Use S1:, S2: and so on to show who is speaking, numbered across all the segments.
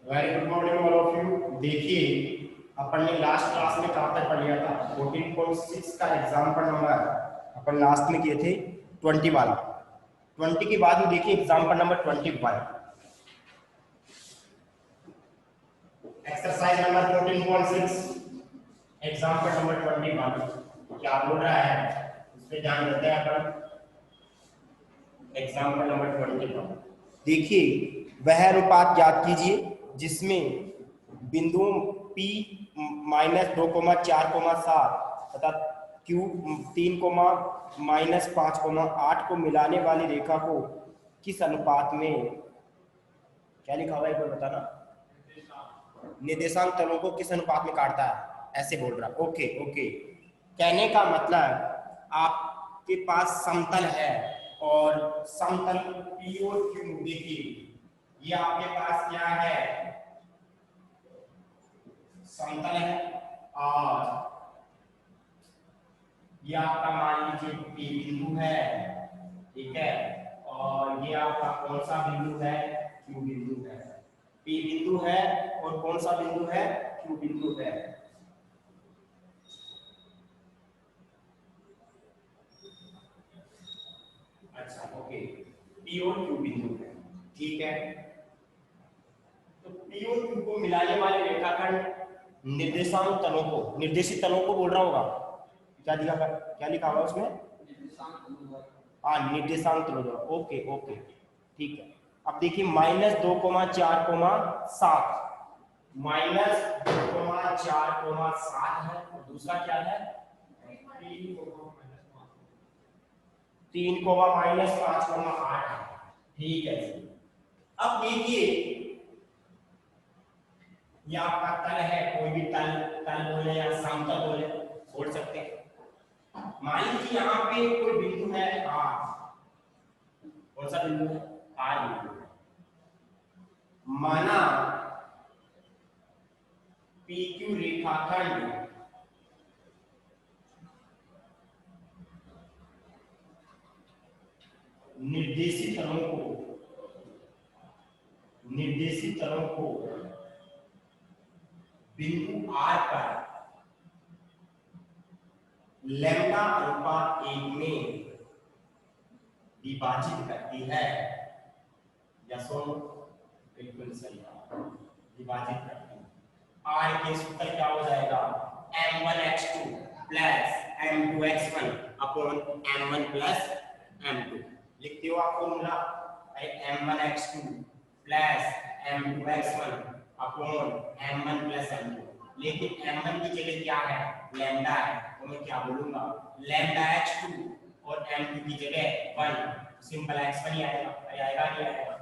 S1: Very good morning all of you. देखिए, अपन ने last class में कहाँ तक पढ़ लिया था? 14.6 का एग्जाम्पल नंबर अपन लास्ट में किए थे 20 वाला। 20 के बाद में देखिए example number 21, exercise number 14.6, example number 21 क्या बोल रहा है उस पर ध्यान देते हैं अपन। एग्जाम्पल नंबर 21 देखिए, वह अनुपात ज्ञात कीजिए जिसमें बिंदुओं P -2,4,7 तथा Q 3,-5,8 को मिलाने वाली रेखा को किस अनुपात में, क्या लिखा हुआ है एक बार बताना, निर्देशांक तलों को किस अनुपात में काटता है, ऐसे बोल रहा। ओके ओके, कहने का मतलब आपके पास समतल है और समतल P और Q, देखिए ये आपके पास क्या है, समतल है और ये आपका मान लीजिए P बिंदु है, ठीक है, और ये आपका कौन सा बिंदु है, Q बिंदु है। P बिंदु है और कौन सा बिंदु है, Q बिंदु है। अच्छा ओके, P और Q बिंदु है, ठीक है। तो P और Q को मिलाने वाले रेखाखंड निर्देशांक तलों को, निर्देशित तलों को बोल रहा होगा, क्या दिखा, क्या लिखा हुआ उसमें, हाँ निर्देशांक तलों। ओके ओके ठीक है। अब देखिए -2,4,7, -2,4,7 है और दूसरा क्या है 3,-5,8 है, ठीक है। अब देखिए ये आपका तल है, कोई भी तल, तल बोले या समतल बोले, बोल सकते हैं। मान लीजिए यहाँ पे कोई बिंदु है R, कौन सा बिंदु है, R बिंदु है। माना PQ रेखाखंड निर्देशित तलों को, निर्देशित तलों को बिंदु R पर लैम्डा अनुपात 1 में विभाजित करती है, यस और नो, बिल्कुल सही, विभाजित करती है। R के सूत्र क्या हो जाएगा, m1x2 plus m2x1 upon m1 plus m2। लिखते हो आप formula, m1x2 plus m2x1 upon m1 plus m2। लेकिन m1 की जगह क्या है, लैम्डा है, तो मैं क्या बोलूंगा, लैम्डा x2 और m2 की जगह 1, सिंपल x1 ही आएगा, आएगा नहीं आएगा,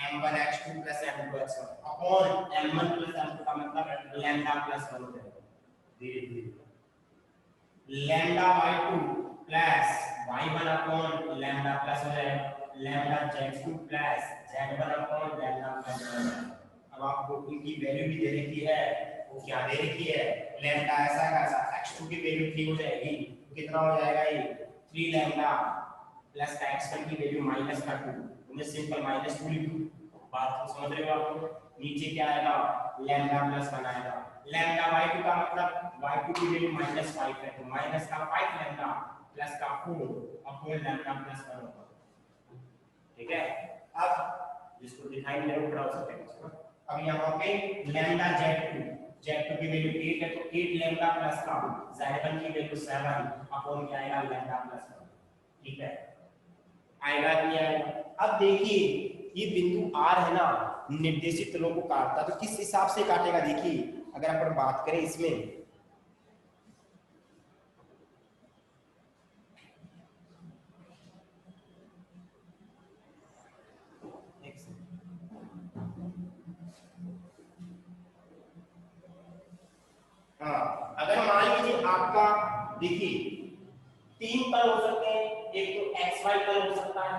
S1: m1x2 plus m2x1 upon m1 plus m2 का मतलब लैम्डा प्लस 1 हो जाएगा। धीरे धीरे lambda y2 plus y1 upon lambda plus हो जाएगा lambda z2 plus z1 upon lambda plus हो जाएगा। अब आपको इनकी वैल्यू भी दे रखी है, वो क्या दे रखी है, लैम्डा ऐसा कैसा, x2 की वैल्यू 3 हो जाएगी, तो कितना हो जाएगा ये 3 लैम्डा प्लस का x1 की वैल्यू माइनस का 2, तो मैं सिंपल -2 लिख दूं। बात को समझ रहे हो आप? नीचे क्या आएगा, लैम्डा प्लस 1 आएगा, लैम्डा y2 का मतलब y2 की वैल्यू -5 है, तो माइनस का 5 लैम्डा प्लस का 4 अपॉन लैम्डा प्लस 1 होगा, ठीक है। अब जिसको दिखाई नहीं दे रहा खड़ा हो सकते हैं। अब यहाँ पे लैम्डा z2 की वैल्यू 8 है, तो 8 लैम्डा प्लस का z1 की वैल्यू 7 अपॉन क्या आएगा, लैम्डा प्लस 1, ठीक है। आएगा नहीं आएगा? अब देखिए ये बिंदु R है ना, निर्देशित तलों को काटता, तो किस हिसाब से काटेगा, देखिए अगर अपन बात करें इसमें, हाँ अगर मान लीजिए आपका, देखिए 3 तल हो सकते हैं, एक तो XY तल हो सकता है,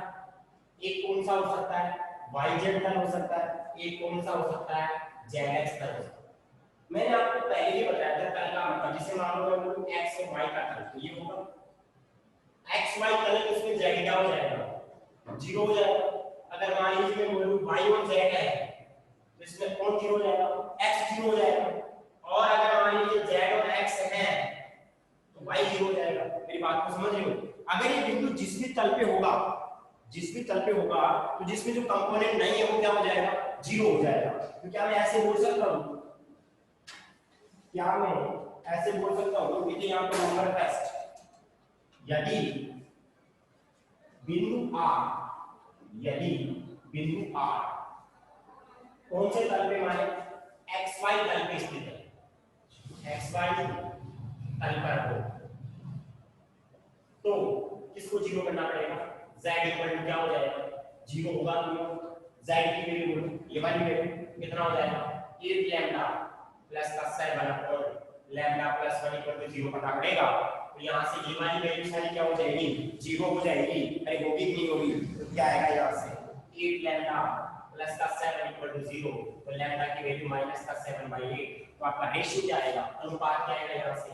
S1: एक कौन सा हो सकता है, YZ तल हो सकता है, एक कौन सा हो सकता है, ZX तल हो सकता है। मैंने आपको पहले ही बताया था तल का मतलब, जिसे मान लो मैं बोलूं X और Y का तल, तो ये होगा XY तल है, उसमें Z क्या हो जाएगा, 0 हो जाएगा। अगर मान लीजिए मैं बोलूं Y और Z है, तो इसमें कौन जीरो हो जाएगा, x जीरो हो जाएगा। और अगर मान लीजिए z और x है तो y जीरो हो जाएगा। मेरी बात को समझ रहे हो? अगर ये बिंदु जिस भी तल पे होगा, जिस भी तल पे होगा, तो जिसमें जो कंपोनेंट नहीं है वो क्या हो जाएगा, जीरो हो जाएगा। तो क्या मैं ऐसे बोल सकता हूँ, क्या मैं ऐसे बोल सकता हूँ, देखिए यहाँ पे नंबर टेस्ट, यदि बिंदु r, यदि बिंदु r कौन से तल पे माने, xy तल पे स्थित है, xy तल पर हो, तो किसको जीरो करना पड़ेगा, z इक्वल टू क्या हो जाएगा, जीरो होगा। तो z की वैल्यू ये वाली वैल्यू कितना हो जाएगा, 8 लैम्डा प्लस का 7 upon lambda plus 1 equal to 0 करना पड़ेगा। तो यहां से ये वाली वैल्यू सारी क्या हो जाएगी, जीरो हो जाएगी। अरे होगी कि नहीं होगी, तो क्या आएगा यहां से 8 लैम्डा प्लस का 7 इक्वल टू 0, तो लैम्डा की वैल्यू माइनस का 7/8। तो आपका रेशियो क्या आएगा, अनुपात क्या आएगा, यहां से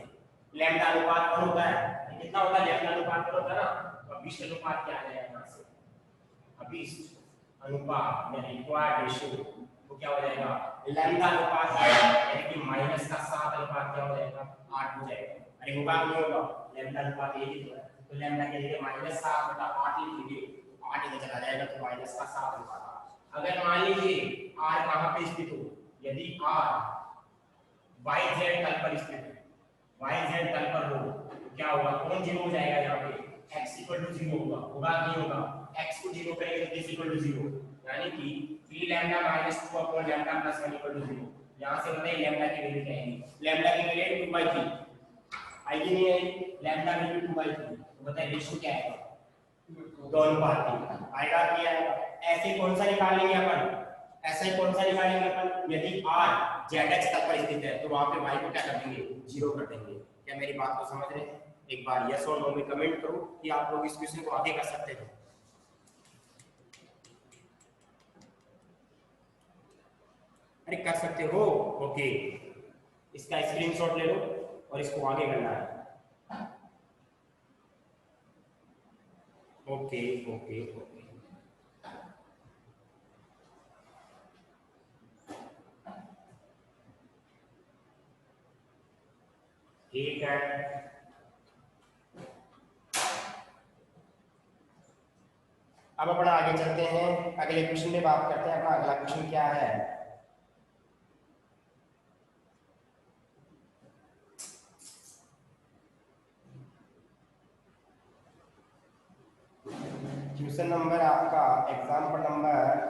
S1: लैम्डा अनुपात 1 होता है, कितना होता है, लैम्डा अनुपात 1 होता है ना, तो अभिष्ट अनुपात क्या आ जाएगा यहां से, अभिष्ट अनुपात यानी रिक्वायर्ड रेशियो, वो क्या हो जाएगा, लैम्डा अनुपात यानी कि माइनस का 7 अनुपात क्या हो जाएगा, 8 हो जाएगा। अरे होगा नहीं होगा, लैम्डा अनुपात यही तो है, तो लैम्डा के लिए -7/8 लिख लीजिए, 8 इधर चला जाएगा तो माइनस का 7 अनुपात। अगर मान लीजिए r कहां पे स्थित हो, यदि r yz तल पर स्थित है, yz तल पर हो, तो क्या होगा, कौन जीरो हो जाएगा यहाँ पे, x इक्वल टू 0 होगा, होगा नहीं होगा, x को 0 करेंगे तो this इक्वल टू 0, यानी कि 3 lambda minus 2 upon lambda plus 1 equal to 0। यहाँ से बताइए लैम्डा की वैल्यू क्या आएगी, लैम्डा की वैल्यू 2/3 आएगी, नहीं आएगी, लैम्डा वैल्यू 2/3, तो बताइए रेशियो क्या आएगा, 2:3 आएगा कि आएगा। ऐसे कौन सा निकालेंगे अपन, ऐसा ही कौन सा निकालेंगे अपन, यदि r zx तक पर स्थित है तो वहां पे y को क्या कर देंगे, जीरो कर देंगे। क्या मेरी बात को समझ रहे हैं? एक बार यस और नो में कमेंट करो कि आप लोग इस क्वेश्चन को आगे कर सकते हैं। अरे कर सकते हो, ओके, इसका स्क्रीनशॉट ले लो और इसको आगे करना है। ओके ओके ओके, ठीक है। अब अपना आगे चलते हैं, अगले क्वेश्चन में बात करते हैं। अपना अगला क्वेश्चन क्या है, क्वेश्चन नंबर आपका एग्जाम्पल नंबर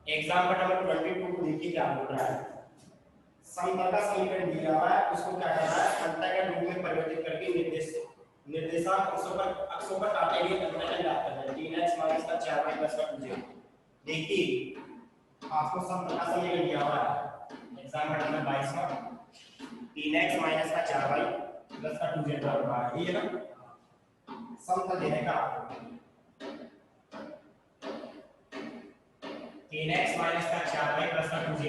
S1: 22 को देखिए क्या बोल रहा है। समतल का समीकरण दिया हुआ है, उसको क्या करना है, अंतःगण रूप में परिवर्तित करके निर्देशांक अक्षों पर काटे हुए अंतःगण ज्ञात करना है। 3x माइनस का 4y प्लस का 2z। देखिए आपको समतल का समीकरण दिया हुआ है, एग्जाम्पल नंबर 22 में 3x माइनस का 4y प्लस का 2z बराबर है, ये ना समतल देने का 3x माइनस का 4y प्लस का 2z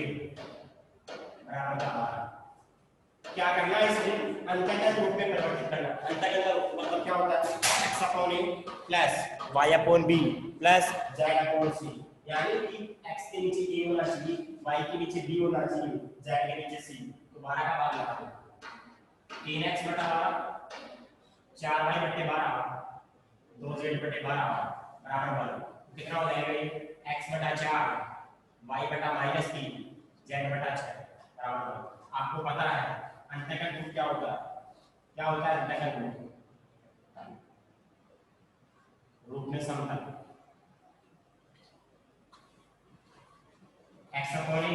S1: बराबर क्या करना है, इसमें अंतःगण रूप में परिवर्तित करना। अंतःगण का मतलब क्या होता है, x upon a plus y upon b plus z upon c, यानी कि x के नीचे a होना चाहिए, y के नीचे b होना चाहिए, z के नीचे c। तो 12 का भाग लगा दो, 3x बटा 12 4y बटे 12 2z बटे 12 बराबर 12। कितना हो जाएगा ये, x बटा 4 y बटा -3 z बटा 6 बराबर 12। आपको पता है अंतःगण रूप क्या होता है, क्या होता है अंतःगण रूप में समतल x upon a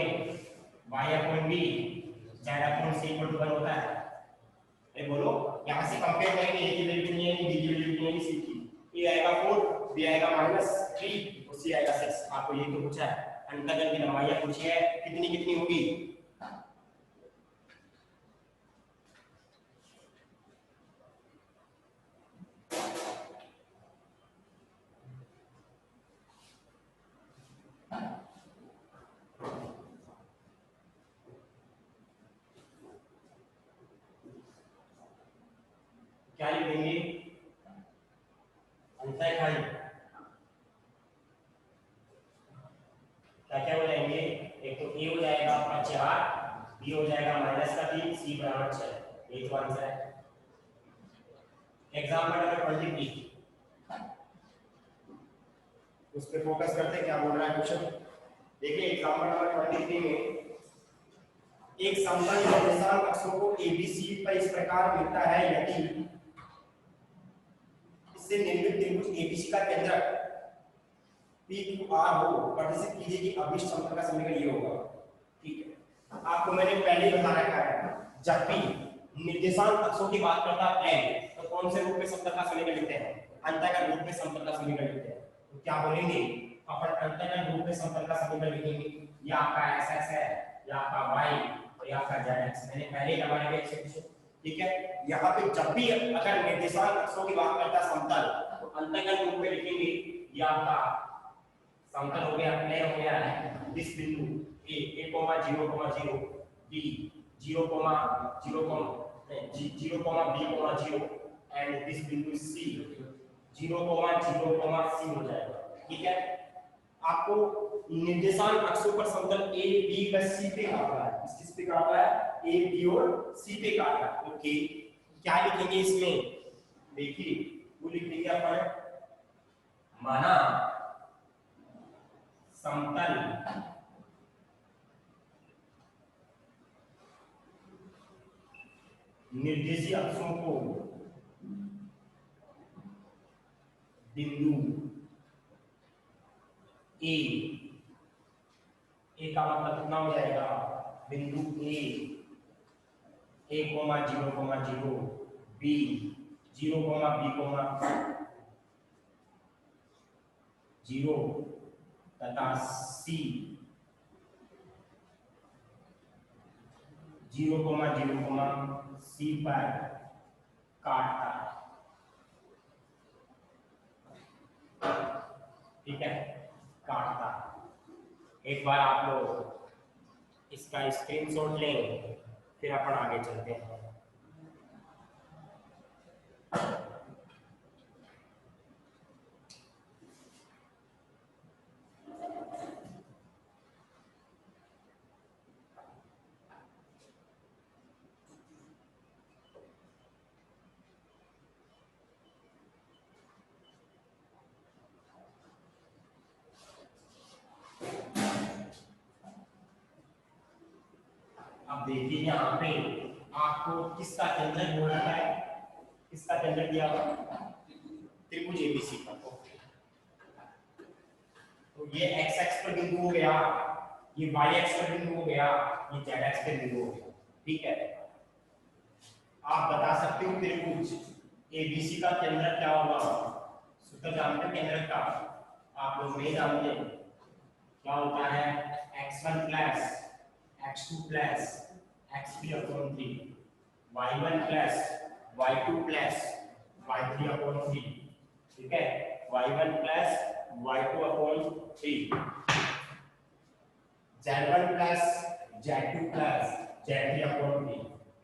S1: y upon b z upon c equal to 1 होता है। ये बोलो, यहां से कंपेयर करेंगे, a की वैल्यू नहीं है, b की वैल्यू नहीं है, c की, a आएगा 4 b आएगा -3 और c आएगा 6। आपको ये तो पूछा है, अंतःगण की लंबाई पूछी है, कितनी कितनी होगी, 4, बी हो जाएगा -3, सी बराबर 6। ये तो आंसर है। एग्जाम्पल नंबर 23 उस पे फोकस करते हैं, क्या बोल रहा है क्वेश्चन। देखिए एग्जाम्पल नंबर 23 में एक समतल निर्देशांक अक्षों को एबीसी पर इस प्रकार मिलता है यदि इससे निर्मित त्रिभुज एबीसी का केंद्रक PQR हो। प्रदर्शित कीजिए कि अभिष्ट समतल का समीकरण ये होगा। ठीक है, आपको मैंने पहले ही बता रखा है, जब भी निर्देशांक अक्षों की बात करता है तो कौन से रूप में समतल का समीकरण लिखते हैं? अंतःगण रूप में समतल का समीकरण लिखते हैं। तो क्या बोलेंगे अपन? अंतःगण रूप में समतल का समीकरण लिखेंगे। ये आपका xx है, ये आपका y और ये आपका zx। मैंने पहले ही लगाया है एक्सप्रेशन। ठीक है, यहाँ पे जब भी अगर निर्देशांक अक्षों की बात करता है समतल तो अंतःगण रूप में लिखेंगे। ये आपका समतल हो गया, प्लेन हो गया है। इस बिंदु a 0,0, b 0,0, b,0 and this बिंदु c 0,0, c हो जाएगा। ठीक है, आपको निर्देशांक अक्षों पर समतल a b का c पे काटना है। किस पे काटना है? a b और c पे काटना है। ओके, क्या लिखेंगे इसमें? देखिए वो लिख देंगे अपन, माना समतल निर्देशीय अक्षों को बिंदु ए का मतलब कितना हो जाएगा? बिंदु ए 0,0, बी 0,b,0 तथा सी 0,0, सी पर काटता है। ठीक है, काटता है। एक बार आप लोग इसका स्क्रीनशॉट लें, फिर अपन आगे चलते हैं। अब देखिए यहाँ पे आपको किसका केंद्र बोल रखा है? किसका केंद्र दिया हुआ? त्रिभुज एबीसी का। तो ये x x पर बिंदु हो गया, ये y x पर बिंदु हो गया, ये z x पर बिंदु हो गया। ठीक है, आप बता सकते हो त्रिभुज एबीसी का केंद्र क्या होगा? सूत्र जानते हो केंद्र का? आप लोग नहीं जानते। क्या होता है? x1 plus x2 plus x3/3, y1 plus y2 plus y3/3। ठीक है, y1 plus y2/3, z1 plus z2 plus z3/3।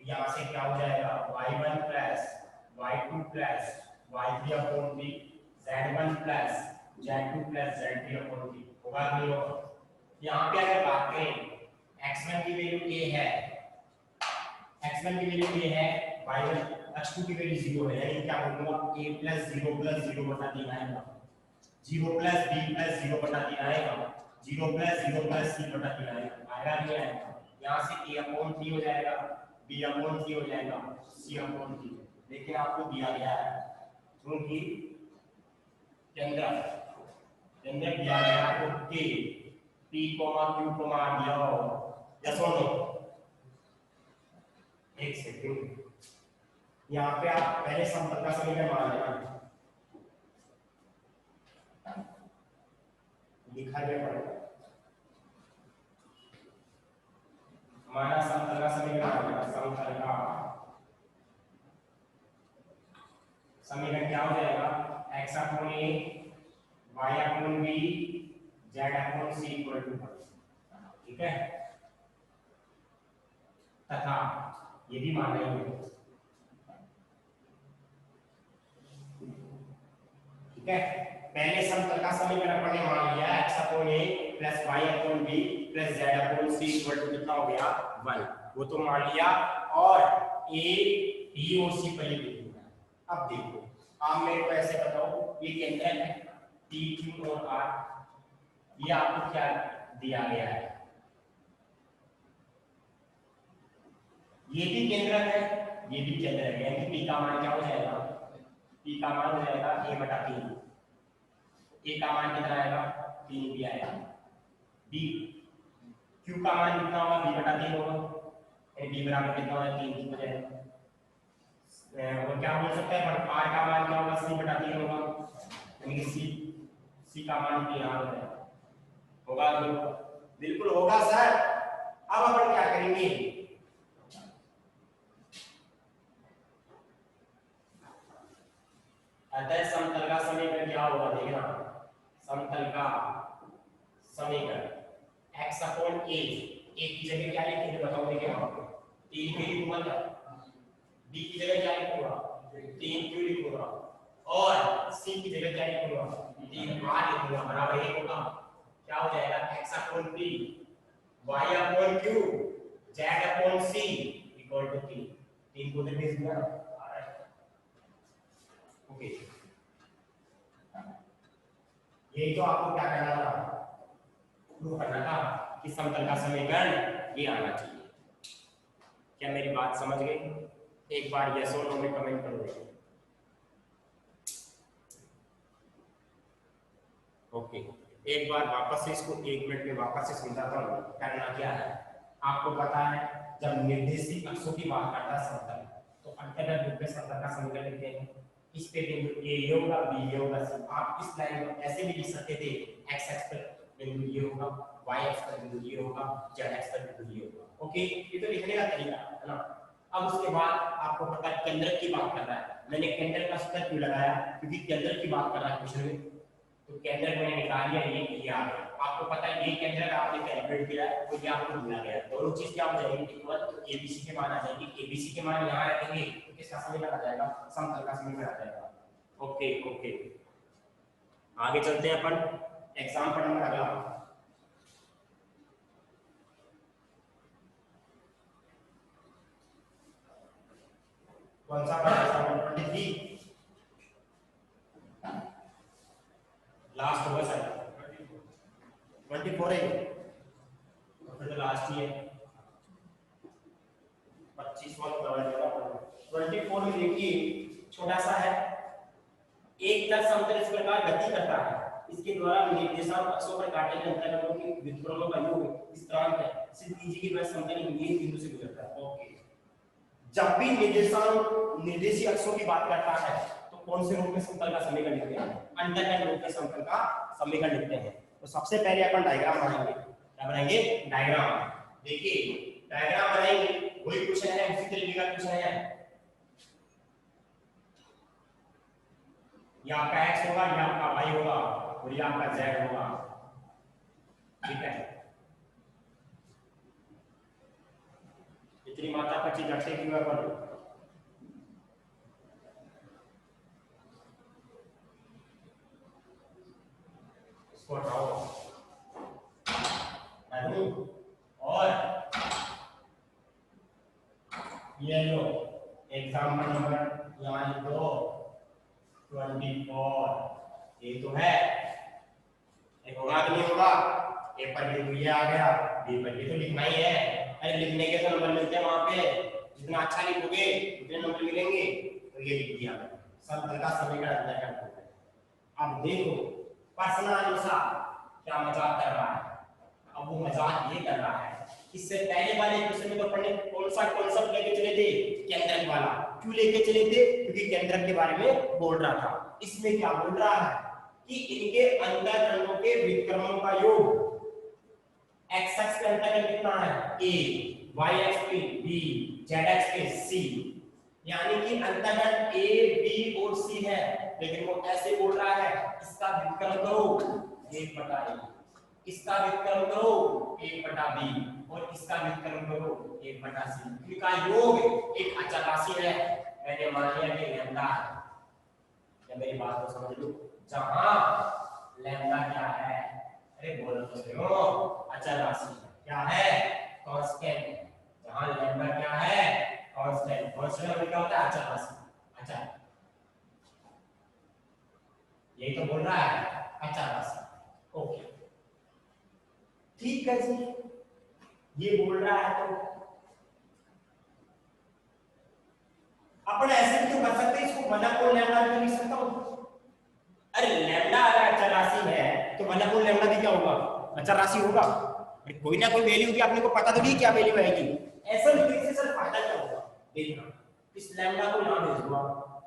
S1: यहाँ से क्या हो जाएगा? y1 plus y2 plus y3/3, z1 plus z2 plus z3/3। होगा नहीं होगा? यहाँ पे अगर बात करें x1 की वैल्यू a है, x1 की वैल्यू a है, y1 x2 की वैल्यू 0 है, यानी क्या बोलूंगा? a प्लस 0 प्लस 0 बटा 3 आएगा, 0 प्लस b प्लस 0 बटा 3 आएगा, 0 प्लस 0 प्लस c बटा 3 आएगा। आएगा नहीं आएगा? यहाँ से a/3 हो जाएगा, b/3 हो जाएगा, c/3। लेकिन आपको दिया गया है क्योंकि केंद्र दिया गया है आपको k p, q, दिया हो। यस और नो? एक सेकंड, यहाँ पे आप पहले समतल का समीकरण मान लेना, लिखा गया पड़ेगा। हमारा समतल का समीकरण, समतल का समीकरण क्या हो जाएगा? x/a y/b z/c = 1। ठीक है, तथा ये भी मान लेंगे। ठीक है, पहले समतल का समीकरण अपन ने मान लिया x upon a plus y upon b plus z upon c equal to कितना हो गया 1, वो तो मान लिया। और a b और c पर लिख दिया। अब देखो आप मेरे को ऐसे बताओ, ये केंद्रक है p q और r, ये आपको क्या दिया गया है, ये भी केंद्रक है ये भी केंद्रक है, यानी p का मान क्या हो जाएगा, p का मान हो जाएगा a/3, a का मान कितना आएगा 3 भी आएगा, b q का मान कितना होगा b/3 होगा, b बराबर कितना होगा 3 हो जाएगा। और क्या बोल सकते हैं r का मान क्या होगा c/3 होगा, यानी कि c का मान 3 होगा, बिल्कुल होगा सर। अब अपन क्या करेंगे, अतः समतल का समीकरण क्या होगा देखना, समतल का समीकरण x अपॉन a, a की जगह क्या लिखेंगे बताओ, देखिए आपको 3 क्यों लिखूंगा, क्या b की जगह क्या लिखूंगा 3 क्यों लिखूंगा, और c की जगह क्या लिखूंगा 3r लिखूंगा, बराबर 1 होगा। क्या हो जाएगा x upon p y upon q z upon c equal to 3 को भेज दिया। ओके, ये तो आपको क्या करना था, प्रूव करना था कि समतल का समीकरण ये आना चाहिए। क्या मेरी बात समझ गए? एक बार यस और नो में कमेंट कर दो। ओके, एक बार वापस से इसको 1 मिनट में वापस से समझाता हूँ करना क्या है। आपको पता है जब निर्देशित अक्षों की बात करता है समतल, तो अंतर्गत रूप में समतल का समीकरण लिखते हैं। इस पे बिंदु ए ये होगा, बी ये होगा, सी। आप इस लाइन को ऐसे भी लिख सकते थे, x एक्स पर बिंदु ये होगा, y एक्स पर बिंदु ये होगा, z एक्स पर बिंदु ये होगा। ओके, ये तो लिखने का तरीका है ना। अब उसके बाद आपको पता है केंद्रक की बात कर रहा है, मैंने केंद्रक का सूत्र क्यों लगाया, क्योंकि केंद्रक की बात कर रहा है क्वेश्चन में, तो केंद्रक मैंने निकाल लिया, ये आ गया। आपको पता है ये केंद्रक आपने कैलकुलेट किया है, वो क्या आपको मिला गया, दोनों चीज क्या हो जाएगी इक्वल, तो एबीसी के मान आ जाएगी, एबीसी के मान यहां रखेंगे तो किसका समीकरण आ जाएगा, समतल का समीकरण आ जाएगा। ओके ओके, आगे चलते हैं अपन एग्जांपल नंबर अगला। कौन सा एग्जांपल 23 लास्ट होगा सर, 24 है तो फिर लास्ट ही है, 25वां कवर करेगा। 24 में देखिए छोटा सा है, एक तल समतल इस प्रकार गति करता है, इसके द्वारा निर्देशांक अक्षों पर काटे गए अंतरालों के व्युत्क्रमों का योग स्थिरांक है, सिर्फ कीजिए कि वह समतल मेन बिंदु से गुजरता है। ओके, जब भी निर्देशीय अक्षों की बात करता है तो कौन से रूप में समतल का समीकरण लिखते हैं, अंतर्गत रूप में समतल का समीकरण लिखते हैं। तो सबसे पहले अपन डायग्राम बनाएंगे, क्या बनाएंगे डायग्राम। देखिए डायग्राम बनाएंगे, वही क्वेश्चन है, उसी तरीके का क्वेश्चन है, ये आपका x होगा, ये आपका y होगा और ये आपका z होगा, ठीक है। इतनी मात्रा का चीज रखते क्यों अपन, इसको हटाओ और ये लो एग्जाम्पल नंबर यहाँ लिख दो 24, ये तो है, एक होगा कि नहीं होगा, ए पर बिंदु ये आ गया, बी पर भी तो लिखना ही है, अरे लिखने के तो नंबर मिलते हैं वहां पे, जितना अच्छा लिखोगे उतने नंबर मिलेंगे। तो ये लिख दिया समतल का समीकरण अंदर का। अब देखो प्रश्नानुसार क्या मजाक कर रहा है, अब वो मजाक ये कर रहा है, इससे पहले वाले क्वेश्चन में तो अपन ने कौन सा कॉन्सेप्ट लेके चले थे, केंद्रक वाला। क्यों लेके चले थे, क्योंकि केंद्रक के बारे में बोल रहा था। इसमें क्या बोल रहा है कि इनके अंतःखंडों के व्युत्क्रमों का योग, x एक्स पे अंतःखंड कितना है a, y एक्स पे b, z एक्स पे c, यानी कि अंतःखंड a, b और c है, लेकिन वो ऐसे बोल रहा है इसका व्युत्क्रम करो 1/a, इसका व्युत्क्रम करो 1/b और इसका व्युत्क्रम करो 1/c। इनका योग एक अचल राशि है, मैंने मान लिया कि लैम्डा है। क्या मेरी बात को समझ लो, जहां लैम्डा क्या है, अरे बोलो तो सही हो, अचर राशि क्या है, कांस्टेंट। जहां लैम्डा क्या है, कांस्टेंट। कांस्टेंट मतलब क्या होता है, अचर राशि। अचर, यही तो बोल रहा है, अचर राशि। ओके ठीक है जी, ये बोल रहा है तो अपन ऐसे भी तो कर सकते हैं, इसको 1/λ भी लिख सकता हूं। अरे लैम्डा अगर अचर राशि है तो 1/λ भी क्या होगा, अचर राशि होगा। कोई ना कोई वैल्यू की अपने को पता तो नहीं क्या वैल्यू आएगी। ऐसा लिखने से सर फायदा क्या होगा, देखना इस लैम्डा को यहां भेज दूंगा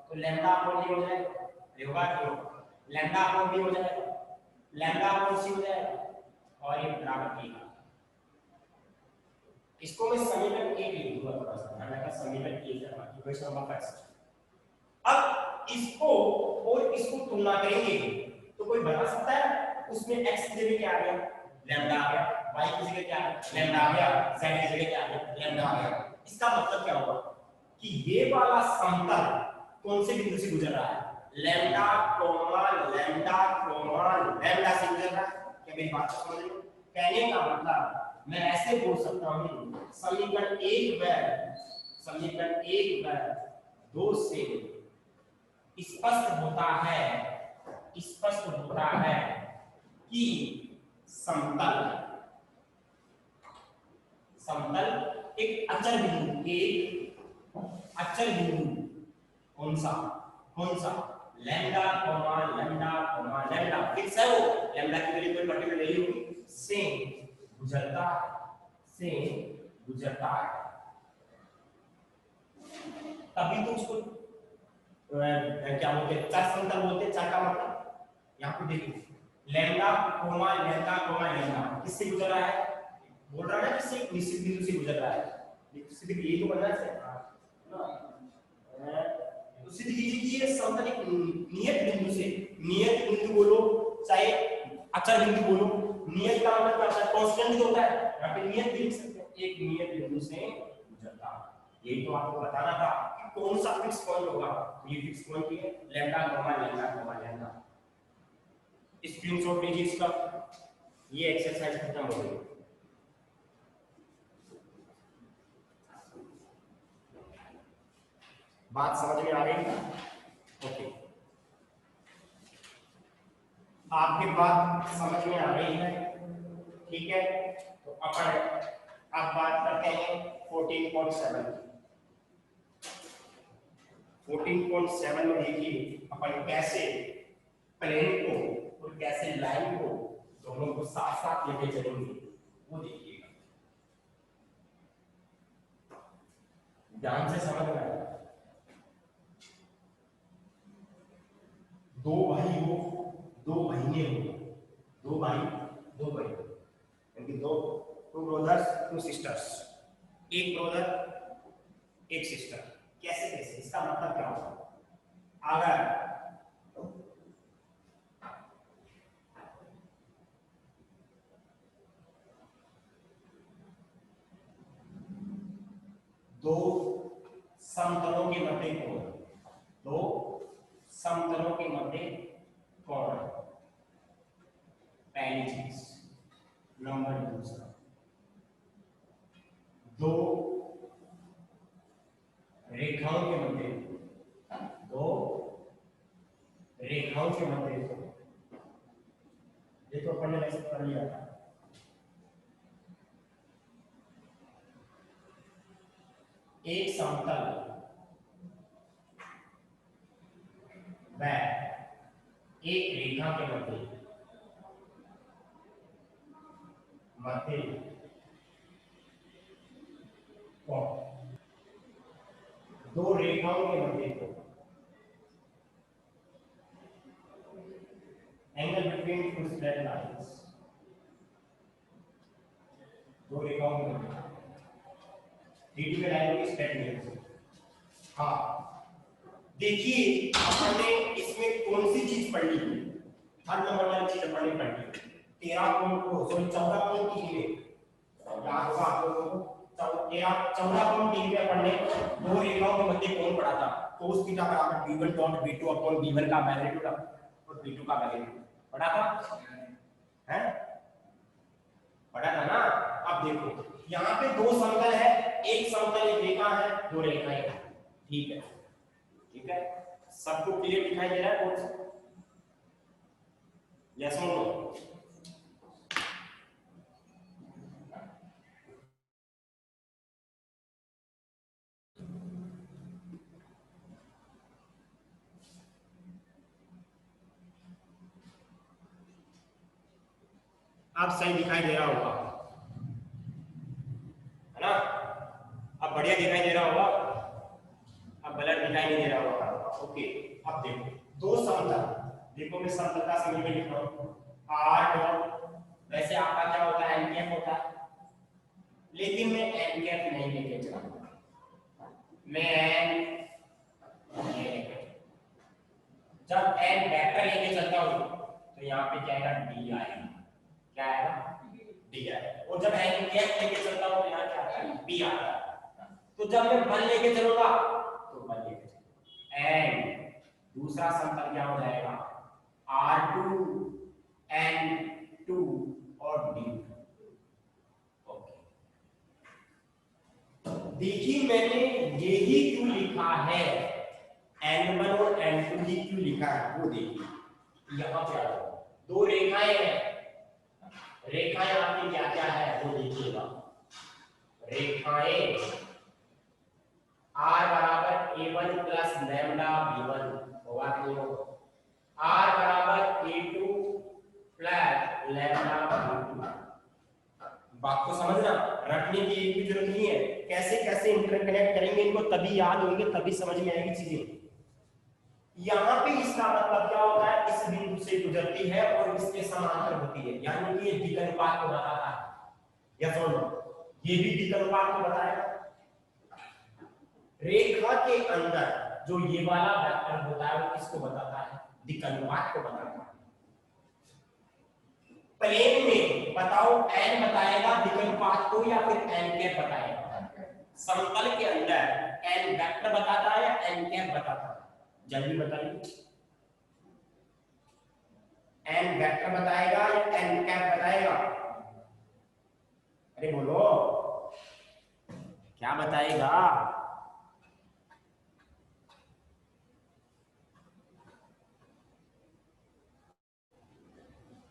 S1: तो लैम्डा अपॉन ये हो जाएगा, होगा क्यों, लैम्डा अपॉन बी हो जाएगा, लैम्डा अपॉन सी हो जाएगा और ये बराबर ए। इसको मैं समीकरण 1 लिख दूंगा, थोड़ा सा ध्यान रखना, समीकरण 1 है बाकी क्वेश्चन नंबर फर्स्ट। अब इसको और इसको तुलना करेंगे तो कोई बता सकता है उसमें x की जगह क्या आ गया, लैम्डा आ गया, y की जगह क्या लैम्डा आ गया, z की जगह क्या आ गया, लैम्डा आ गया। इसका मतलब क्या होगा कि ये वाला समतल कौन से बिंदु से गुजर रहा है, lambda comma lambda comma lambda से गुजर रहा है। क्या मेरी बात समझ रहे हो, कहने का मतलब मैं ऐसे बोल सकता हूं समीकरण 1 व 2 से स्पष्ट होता है कि समतल एक अचर बिंदु कौन सा लैम्डा कोमा लैम्डा फिक्स है, वो लैम्डा की वैल्यू कोई पर्टिकुलर वैल्यू से गुजरता है तभी तो उसको क्या बोलते हैं, चार समतल बोलते हैं। चार का मतलब यहाँ पे देखिए लैम्डा कोमा लैम्डा किससे गुजर रहा है, बोल रहा है ना किसी निश्चित बिंदु से गुजर रहा है, सिद्ध यही तो बनना है ना। तो सिद्ध कीजिए कि ये समतल एक नियत बिंदु बोलो चाहे अचर बिंदु बोलो, नियत का मतलब क्या होता है, कांस्टेंट जो होता है, यहाँ पे नियत भी लिख सकते हैं, एक नियत बिंदु से गुजरता है। यही तो आपको बताना था कि कौन सा फिक्स पॉइंट होगा, ये फिक्स पॉइंट है लैम्डा कोमा लैम्डा। स्क्रीनशॉट लीजिए इसका, ये एक्सरसाइज खत्म हो गई। बात समझ में आ गई, ओके आपकी बात समझ में आ गई है, ठीक है। तो अपन अब बात करते हैं 14.7 14.7 में देखिए अपन कैसे प्लेन को और कैसे लाइन को दोनों को साथ साथ लेके चलेंगे, वो देखिएगा, ध्यान से समझ में आएगा। दो भाई हो, दो बहनें हो, दो भाई यानी टू ब्रदर्स टू सिस्टर्स, एक ब्रदर एक सिस्टर, कैसे इसका मतलब क्या होगा, अगर दो समतलों के मध्य कोण, पहली चीज। नंबर दूसरा, दो रेखाओं के मध्य ये तो अपन ने वैसे कर लिया था, एक समतल व एक रेखा के मध्य कोण, दो रेखाओं के मध्य कोण, angle between two straight lines, दो रेखाओं के मध्य डी के लाइन की स्ट्रेट लाइन। हाँ देखिए अपन ने इसमें कौन सी चीज पढ़ी, हर नंबर वाली चीज अपन ने पढ़ी, 13 पॉइंट को सॉरी 14.3 में याद होगा आप लोगों को, 14.3 में अपन ने दो रेखाओं के मध्य कोण पढ़ा था, cos थीटा बराबर b1 dot b2 upon b1 का मैग्नीट्यूड और B2 का मैग्नीट्यूड पढ़ा था, है पढ़ा था ना। अब देखो यहाँ पे दो समतल है, एक समतल एक रेखा है, दो रेखाएं हैं, ठीक है ठीक है, सबको क्लियर दिखाई दे रहा है कौन सा? यस और नो? अब सही दिखाई दे रहा होगा, है ना? अब बढ़िया दिखाई दे रहा होगा, अब गलत दिखाई नहीं दे रहा होगा। ओके, अब देखो दो समतल, देखो मैं समतल का सिंबल में लिख रहा हूं आर डॉट, वैसे आपका क्या होता है एन कैप होता है, लेकिन मैं एन कैप नहीं लेके चलूंगा, मैं एन जब एन वेक्टर लेके चलता हूं तो यहाँ पे क्या आएगा डी आएगा, क्या आएगा डी आएगा, और जब एन कैप लेके चलता हूं तो यहाँ क्या आएगा बी आएगा। तो जब मैं 1 लेके चलूंगा तो 1 लेके चलूंगा, एंड दूसरा समतल क्या हो जाएगा R2 N2 और D2। ओके, देखिए मैंने ये ही क्यों लिखा है, N1 और N2 ही क्यों लिखा है वो देखिए। यहाँ पे आ जाओ, दो रेखाएं हैं, रेखाएं आपकी क्या क्या है वो देखिएगा। रेखाएं R बराबर A1 प्लस लैम्डा B1 होगा कि नहीं होगा, R बराबर A2 प्लस लैम्डा B2। बात को समझना, रटने की एक भी जरूरत नहीं है, कैसे कैसे इंटरकनेक्ट करेंगे इनको तभी याद होंगे, तभी समझ में आएगी चीजें। यहाँ पे इसका मतलब क्या होता है, इस बिंदु से गुजरती है और इसके समांतर होती है, यानी कि ये द्विगुणपात को बताता है। या सुनो, ये भी द्विगुणपात को बताएगा। रेखा के अंदर जो ये वाला वेक्टर होता है वो किसको बताता है, द्विगुणपात को बताता है। प्लेन में बताओ n बताएगा द्विगुणपात को या फिर n कैप बताएगा? समतल के अंदर n वेक्टर बताता है या n कैप बताता है? जल्दी बताइए, n वेक्टर बताएगा या n कैप बताएगा? अरे बोलो क्या बताएगा?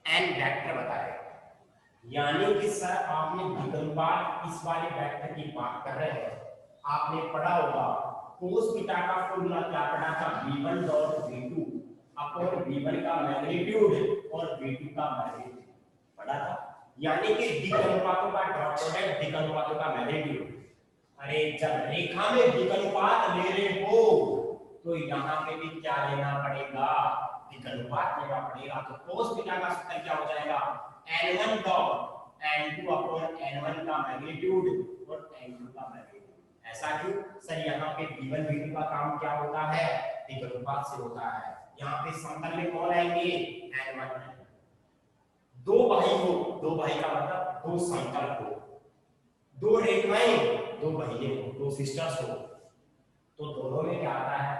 S1: n वेक्टर बताएगा। यानी कि सर आपने द्विगुणपात इस वाले वेक्टर की बात कर रहे हैं, आपने पढ़ा होगा cos थीटा का फॉर्मूला क्या पढ़ा था, v1 dot v2 upon v1 का मैग्नीट्यूड और v2 का मैग्नीट्यूड पढ़ा था। यानी कि द्विगुणपातों का डॉट प्रोडक्ट द्विगुणपातों का मैग्नीट्यूड। अरे जब रेखा में द्विगुणपात ले रहे हो तो यहाँ पे भी क्या लेना पड़ेगा, द्विगुणपात लेना पड़ेगा। तो cos थीटा का सूत्र क्या हो जाएगा, n1 dot n2 upon n1 का मैग्नीट्यूड और n2 का मैग्नीट्यूड। ऐसा क्यों सर, यहाँ पे v1 v2 का काम क्या होता है, द्विगुणपात से होता है। यहाँ पे समतल में कौन आएंगे, n1 दो भाई हो, दो भाई का मतलब दो समतल हो, दो रेखाएं, दो बहिने हो, दो सिस्टर्स हो, तो दोनों में क्या आता है,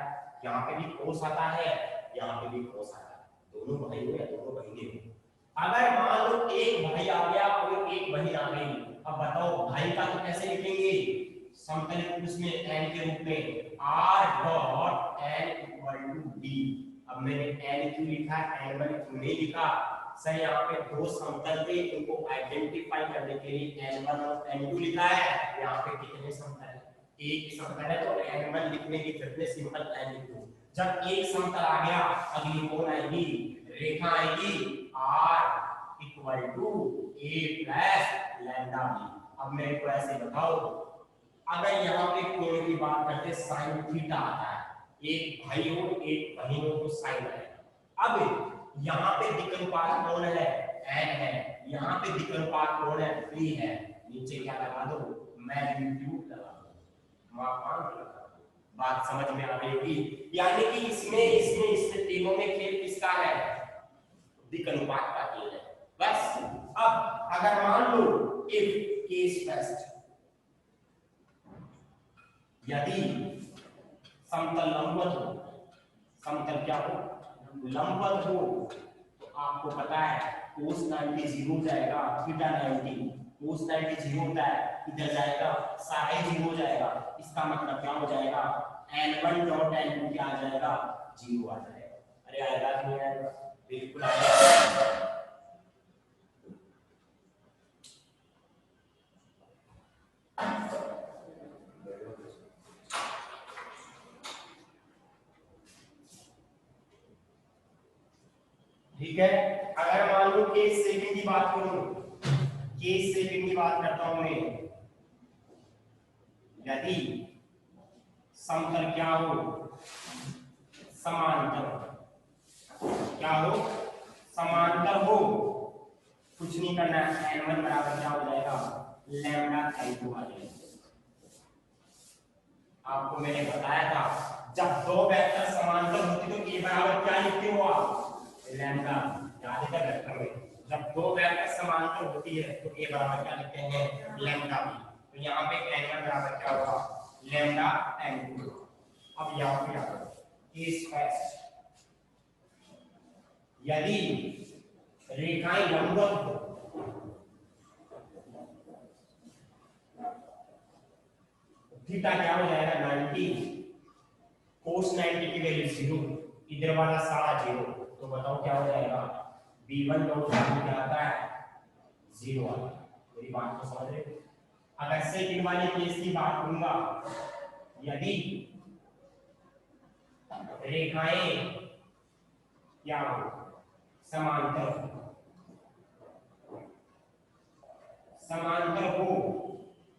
S1: यहाँ पे भी कोस आता है, यहाँ पे भी कोस आता है, दोनों भाई हो या दोनों बहिने हो। अगर मान लो एक भाई आ गया और एक बहन आ गई, अब बताओ भाई का तो कैसे लिखेंगे, समतल पुरुष में n के रूप में r dot n equal to d। अब मैंने n क्यों लिखा, n1 क्यों नहीं लिखा सर, यहाँ पे दो समतल थे, इनको आइडेंटिफाई करने के लिए n1 और n2 लिखा है। यहाँ पे कितने समतल है, एक ही समतल है, तो n1 लिखने की फिर सिंपल n लिख दो। जब एक समतल आ गया, अगली कौन आएगी, रेखा आएगी r equal to a plus lambda b। अब मेरे को ऐसे बताओ, अगर यहाँ पे कोण की बात करते साइन थीटा आता है, एक भाई हो एक बहन हो तो साइन आएगा। अब यहाँ पे द्विगुणपात कौन है, n है, यहाँ पे द्विगुणपात कौन है, b है, नीचे क्या लगा दो, मैग्नीट्यूड लगा दो, मापांक लगा दो। बात समझ में आ गई होगी। यानी कि इसमें तीनों में खेल किसका है, द्विगुणपात का खेल है बस। अब अगर मान लो इफ केस टेस्ट, यदि समतल लंबवत हो, समतल क्या हो लंबवत हो तो आपको पता है cos 90 जीरो हो जाएगा, थीटा 90 cos 90 जीरो होता है, इधर जाएगा साइन जीरो हो जाएगा। इसका मतलब क्या हो जाएगा, n1 डॉट n2 क्या आ जाएगा, जीरो आ जाएगा। अरे आएगा कि नहीं आएगा, बिल्कुल आएगा। ठीक है, अगर मान लो केस सेकंड की बात करूं, केस सेकंड की बात करता हूं मैं, यदि समतल क्या हो, समांतर, क्या हो, समांतर हो, कुछ नहीं करना है, n1 बराबर क्या हो जाएगा, लैम्डा n2 आ जाएगा। आपको मैंने बताया था जब दो वेक्टर समांतर होती तो a बराबर क्या लिखते हो आप, लैम्डा। याद है वेक्टर में जब दो वेक्टर समांतर होती है तो a बराबर क्या लिखते हैं, लैम्डा भी। तो यहाँ पे n1 बराबर क्या होगा, लैम्डा n2। अब यहाँ पे क्या करो, केस फर्स्ट, यदि रेखाएं लंबवत हो, थीटा क्या हो जाएगा 90, cos 90 की वैल्यू 0, इधर वाला सारा 0, तो बताओ क्या हो जाएगा, b1 डॉट क्या आता है, 0 आता है। मेरी बात को समझ रहे हो। अगर सेकंड वाले केस की बात करूंगा, यदि रेखाएं क्या हो, समांतर, समांतर हो,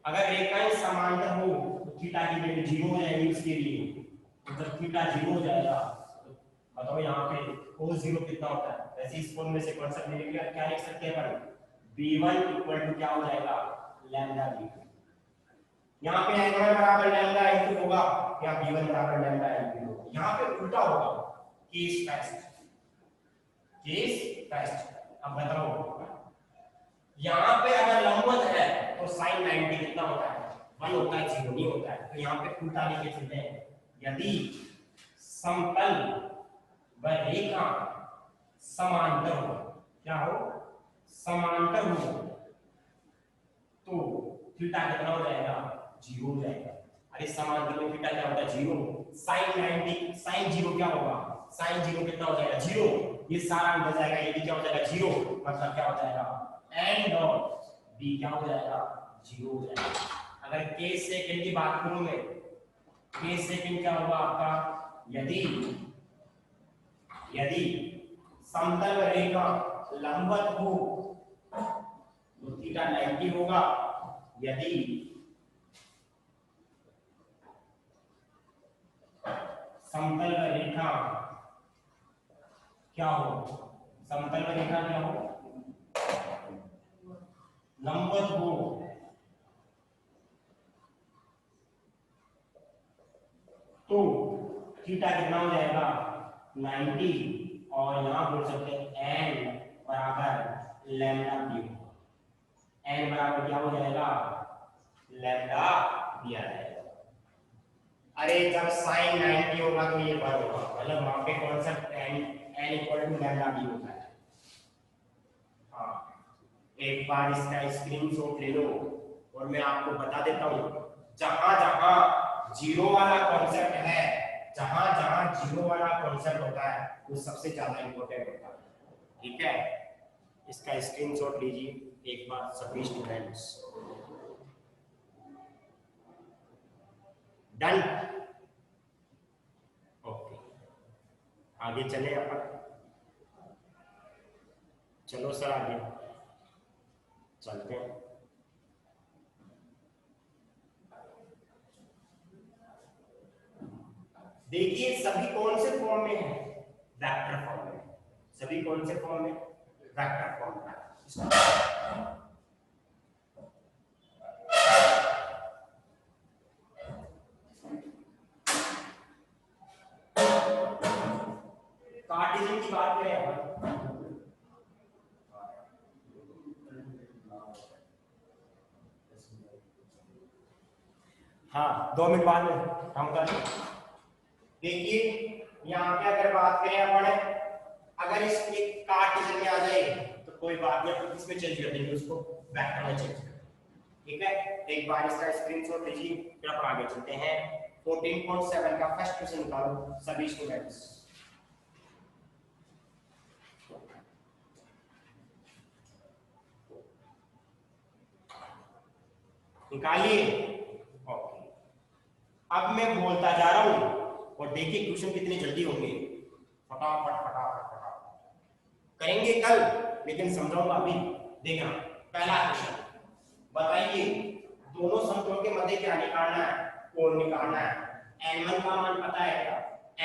S1: अगर रेखाएं समांतर हो तो थीटा की वैल्यू 0 हो जाएगी उसके लिए। तो जब थीटा 0 हो जाएगा तो बताओ यहाँ पे cos 0 कितना होता है, वैसे इस फॉर्म में से कॉन्सेप्ट लेने के लिए क्या लिख सकते हैं अपन, b1 इक्वल टू क्या हो जाएगा, लैम्डा b2। यहाँ पे n1 बराबर लैम्डा n2 होगा, यहाँ b1 बराबर लैम्डा n2 होगा। यहाँ पे उल्टा होगा, केस फर्स्ट, केस फर्स्ट। अब बताओ यहाँ पे अगर लंबवत है तो sin 90 कितना होता है, 1 होता है, 0 नहीं होता है। तो यहाँ पे उल्टा लिख के चलते हैं, यदि समतल व रेखा समांतर हो, क्या हो, समांतर हो, तो थीटा कितना हो जाएगा, 0 हो जाएगा। अरे समांतर में थीटा क्या होता है, 0। sin 90, sin 0 क्या होगा, sin 0 कितना हो जाएगा, 0। ये सारा अंदर जाएगा, ये भी क्या हो जाएगा, 0। मतलब क्या हो जाएगा, n डॉट b क्या हो जाएगा, 0 हो जाएगा। अगर केस सेकंड की बात करूं मैं, केस सेकंड क्या होगा आपका, यदि यदि समतल रेखा लंबवत हो तो थीटा 90 होगा, यदि समतल रेखा क्या हो, समतल रेखा क्या हो, लंबवत हो, तो थीटा कितना हो जाएगा, 90, और यहां बोल सकते हैं n बराबर लैम्डा b, n बराबर क्या हो जाएगा, लैम्डा b आ जाएगा। अरे जब sin 90 होगा तो ये 1 होगा, मतलब वहां पे concept n equal to lambda b होता है। हाँ, एक बार इसका स्क्रीनशॉट ले लो और मैं आपको बता देता हूँ, जहां जहां जीरो वाला कॉन्सेप्ट है, जहां जहां जीरो वाला कॉन्सेप्ट होता है वो सबसे ज्यादा इंपॉर्टेंट होता है। ठीक है, इसका स्क्रीनशॉट लीजिए एक बार सभी स्टूडेंट्स। डन, ओके, आगे चले अपन, चलो सर आगे चलते हैं। देखिए सभी कौन से फॉर्म में है, वेक्टर फॉर्म में, सभी कौन से फॉर्म में, वेक्टर फॉर्म में। कार्टेशियन की बात करें अपन, हाँ 2 मिनट बाद में हम कर। देखिए यहाँ पे अगर बात करें अपन अगर इसके कार्टेशियन में आ जाए तो कोई बात नहीं, अपन इसमें चेंज कर देंगे उसको, वेक्टर में चेंज कर देंगे। ठीक है, एक बार इसका स्क्रीनशॉट लीजिए, फिर अपन आगे चलते हैं। 14.7 का फर्स्ट क्वेश्चन निकालो सभी स्टूडेंट्स। निकालिए। ओके, अब मैं बोलता जा रहा हूं और देखिए क्वेश्चन कितने जल्दी होंगे, फटाफट फटाफट फटाफट करेंगे कल, लेकिन समझाऊंगा अभी। देखना, पहला क्वेश्चन बताइए, दोनों समतलों के मध्य क्या निकालना है, कोण निकालना है। n1 का मान पता है क्या,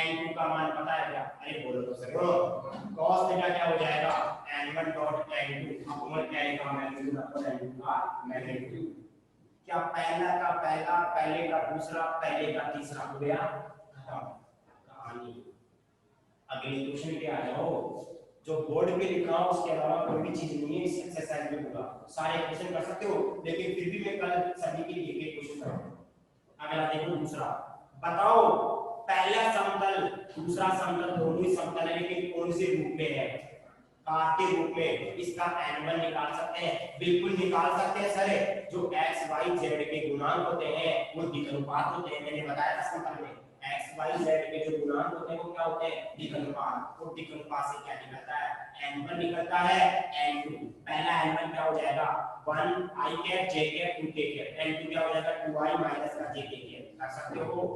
S1: n2 का मान पता है क्या? अरे बोलो तो सही हो। cos थीटा क्या हो जाएगा, n1 डॉट n2 अपॉन क्या का मैग्नीट्यूड अपॉन n2 का मैग्नीट्यूड। क्या पहला का पहला, पहले का दूसरा, पहले का तीसरा हो गया, खत्म कहानी। अगले क्वेश्चन पे आ जाओ, जो बोर्ड पे लिखा हो उसके अलावा कोई भी चीज नहीं है इस एक्सरसाइज में होगा। सारे क्वेश्चन कर सकते हो, लेकिन फिर भी मैं कल सभी के लिए एक क्वेश्चन करूंगा। अगला देखो दूसरा, बताओ पहला समतल दूसरा समतल दोनों ही समतल है, लेकिन कौन से रूप में है? काट के रूप में। इसका n1 निकाल सकते हैं, बिल्कुल निकाल सकते हैं सर। जो x y z के गुणांक होते हैं वो द्विघानुपात होते हैं, मैंने बताया था समतल में x y z के जो गुणांक होते हैं वो क्या होते हैं, द्विघानुपात। और द्विघानुपात से क्या निकलता है, n1 निकलता है n2। पहला n1 क्या हो जाएगा, 1 i cap j cap 2 k cap, n2 क्या हो जाएगा 2i माइनस का j k कैप। कर सकते हो,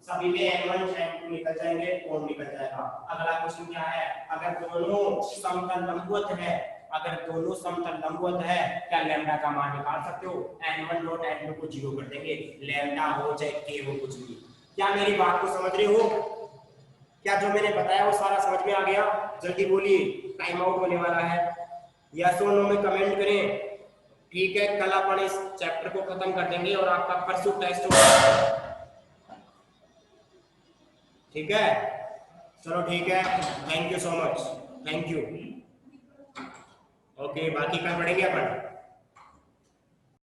S1: सभी में n1 n2 निकल जाएंगे, कोण निकल जाएगा। अगला क्वेश्चन क्या है, अगर दोनों समतल लंबवत है, अगर दोनों समतल लंबवत है, क्या लैम्डा का मान निकाल सकते हो? n1 डॉट n2 को 0 कर देंगे, लैम्डा हो चाहे k हो, कुछ भी। क्या मेरी बात को समझ रहे हो? क्या जो मैंने बताया वो सारा समझ में आ गया? जल्दी बोलिए, टाइम आउट होने वाला है। यस और नो में कमेंट करें। ठीक है, कल अपन इस चैप्टर को खत्म कर देंगे और आपका परसों टेस्ट होगा। ठीक है, चलो ठीक है, thank you so much, thank you. Okay, बाकी कल पढ़ेंगे अपन।